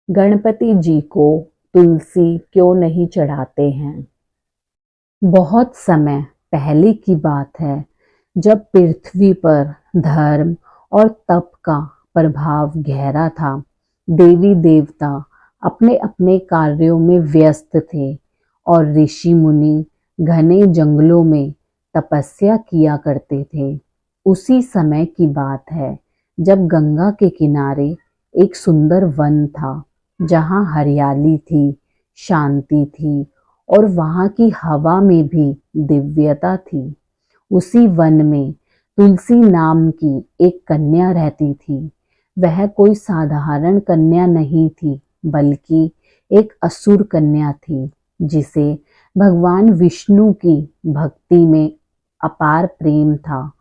गणपति जी को तुलसी क्यों नहीं चढ़ाते हैं। बहुत समय पहले की बात है, जब पृथ्वी पर धर्म और तप का प्रभाव गहरा था। देवी देवता अपने अपने कार्यों में व्यस्त थे और ऋषि मुनि घने जंगलों में तपस्या किया करते थे। उसी समय की बात है जब गंगा के किनारे एक सुंदर वन था, जहाँ हरियाली थी, शांति थी और वहाँ की हवा में भी दिव्यता थी। उसी वन में तुलसी नाम की एक कन्या रहती थी। वह कोई साधारण कन्या नहीं थी, बल्कि एक असुर कन्या थी, जिसे भगवान विष्णु की भक्ति में अपार प्रेम था।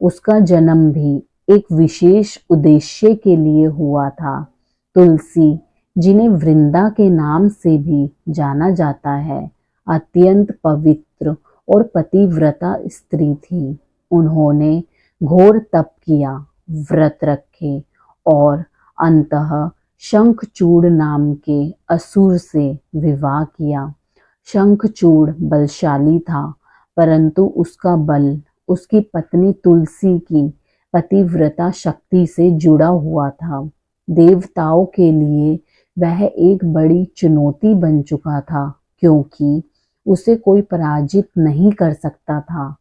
उसका जन्म भी एक विशेष उद्देश्य के लिए हुआ था। तुलसी, जिन्हें वृंदा के नाम से भी जाना जाता है, अत्यंत पवित्र और पतिव्रता स्त्री थी। उन्होंने घोर तप किया, व्रत रखे और अंततः शंखचूड़ नाम के असुर से विवाह किया। शंखचूड़ बलशाली था, परंतु उसका बल उसकी पत्नी तुलसी की पतिव्रता शक्ति से जुड़ा हुआ था। देवताओं के लिए वह एक बड़ी चुनौती बन चुका था, क्योंकि उसे कोई पराजित नहीं कर सकता था।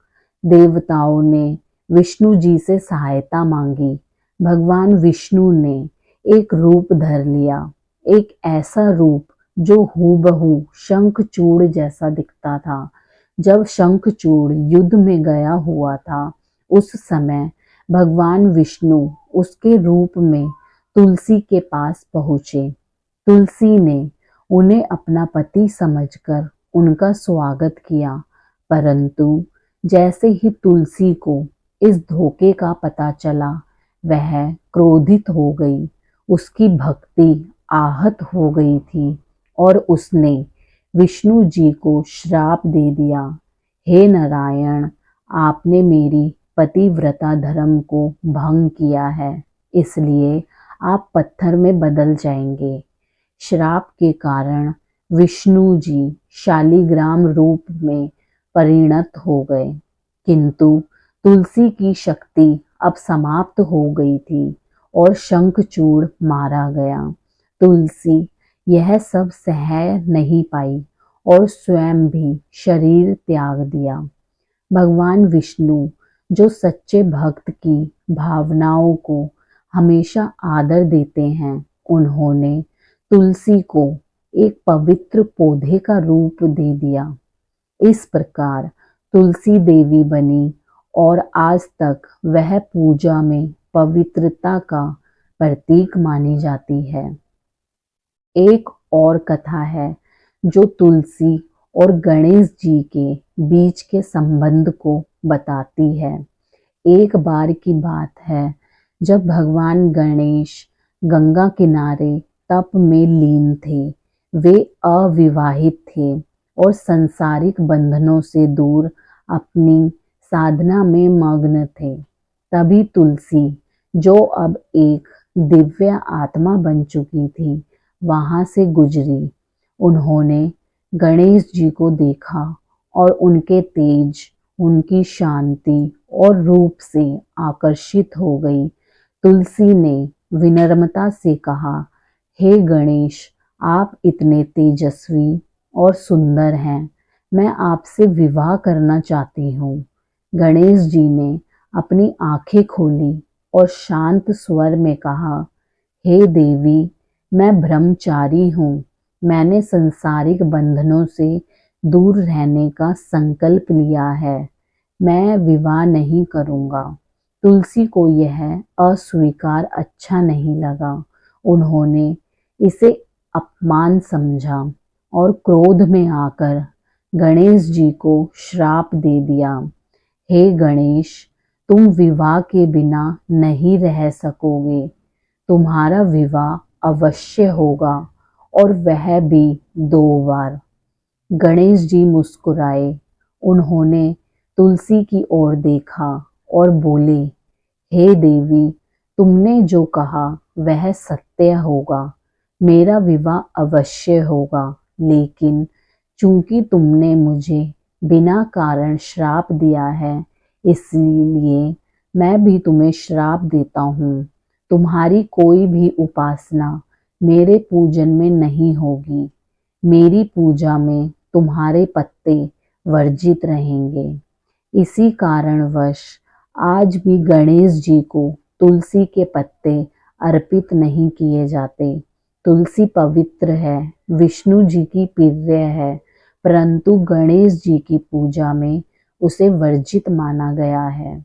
देवताओं ने विष्णु जी से सहायता मांगी। भगवान विष्णु ने एक रूप धर लिया, एक ऐसा रूप जो हूबहू शंखचूड़ जैसा दिखता था। जब शंखचूड़ युद्ध में गया हुआ था, उस समय भगवान विष्णु उसके रूप में तुलसी के पास पहुँचे। तुलसी ने उन्हें अपना पति समझकर उनका स्वागत किया, परंतु जैसे ही तुलसी को इस धोखे का पता चला, वह क्रोधित हो गई। उसकी भक्ति आहत हो गई थी और उसने विष्णु जी को श्राप दे दिया। हे नारायण, आपने मेरी पतिव्रता धर्म को भंग किया है, इसलिए आप पत्थर में बदल जाएंगे। श्राप के कारण विष्णु जी शालिग्राम रूप में परिणत हो गए, किंतु तुलसी की शक्ति अब समाप्त हो गई थी और शंखचूड़ मारा गया। तुलसी यह सब सह नहीं पाई और स्वयं भी शरीर त्याग दिया। भगवान विष्णु, जो सच्चे भक्त की भावनाओं को हमेशा आदर देते हैं, उन्होंने तुलसी को एक पवित्र पौधे का रूप दे दिया। इस प्रकार तुलसी देवी बनी और आज तक वह पूजा में पवित्रता का प्रतीक मानी जाती है। एक और कथा है जो तुलसी और गणेश जी के बीच के संबंध को बताती है। एक बार की बात है, जब भगवान गणेश गंगा किनारे तप में लीन थे। वे अविवाहित थे और सांसारिक बंधनों से दूर अपनी साधना में मग्न थे। तभी तुलसी, जो अब एक दिव्य आत्मा बन चुकी थी, वहां से गुजरी। उन्होंने गणेश जी को देखा और उनके तेज, उनकी शांति और रूप से आकर्षित हो गई। तुलसी ने विनम्रता से कहा, हे गणेश, आप इतने तेजस्वी और सुंदर हैं, मैं आपसे विवाह करना चाहती हूँ। गणेश जी ने अपनी आंखें खोली और शांत स्वर में कहा, हे देवी, मैं ब्रह्मचारी हूँ। मैंने सांसारिक बंधनों से दूर रहने का संकल्प लिया है। मैं विवाह नहीं करूँगा। तुलसी को यह अस्वीकार अच्छा नहीं लगा। उन्होंने इसे अपमान समझा और क्रोध में आकर गणेश जी को श्राप दे दिया। हे गणेश, तुम विवाह के बिना नहीं रह सकोगे। तुम्हारा विवाह अवश्य होगा, और वह भी 2 बार। गणेश जी मुस्कुराए। उन्होंने तुलसी की ओर देखा और बोले, हे देवी, तुमने जो कहा वह सत्य होगा। मेरा विवाह अवश्य होगा, लेकिन चूंकि तुमने मुझे बिना कारण श्राप दिया है, इसलिए मैं भी तुम्हें श्राप देता हूँ। तुम्हारी कोई भी उपासना मेरे पूजन में नहीं होगी। मेरी पूजा में तुम्हारे पत्ते वर्जित रहेंगे। इसी कारणवश आज भी गणेश जी को तुलसी के पत्ते अर्पित नहीं किए जाते। तुलसी पवित्र है, विष्णु जी की प्रिय है, परंतु गणेश जी की पूजा में उसे वर्जित माना गया है।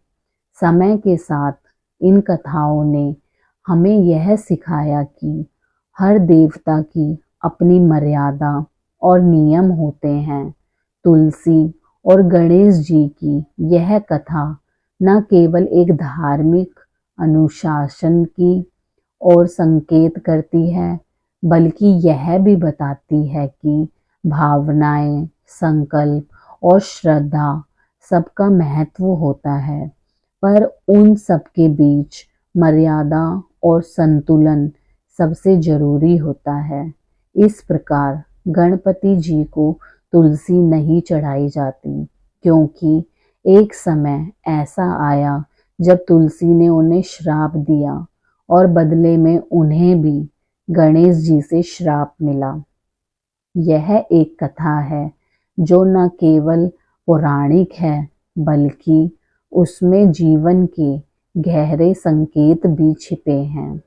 समय के साथ इन कथाओं ने हमें यह सिखाया कि हर देवता की अपनी मर्यादा और नियम होते हैं। तुलसी और गणेश जी की यह कथा न केवल एक धार्मिक अनुशासन की ओर संकेत करती है, बल्कि यह भी बताती है कि भावनाएं, संकल्प और श्रद्धा सबका महत्व होता है, पर उन सबके बीच मर्यादा और संतुलन सबसे जरूरी होता है। इस प्रकार गणपति जी को तुलसी नहीं चढ़ाई जाती, क्योंकि एक समय ऐसा आया जब तुलसी ने उन्हें श्राप दिया और बदले में उन्हें भी गणेश जी से श्राप मिला। यह एक कथा है जो न केवल पौराणिक है, बल्कि उसमें जीवन के गहरे संकेत भी छिपे हैं।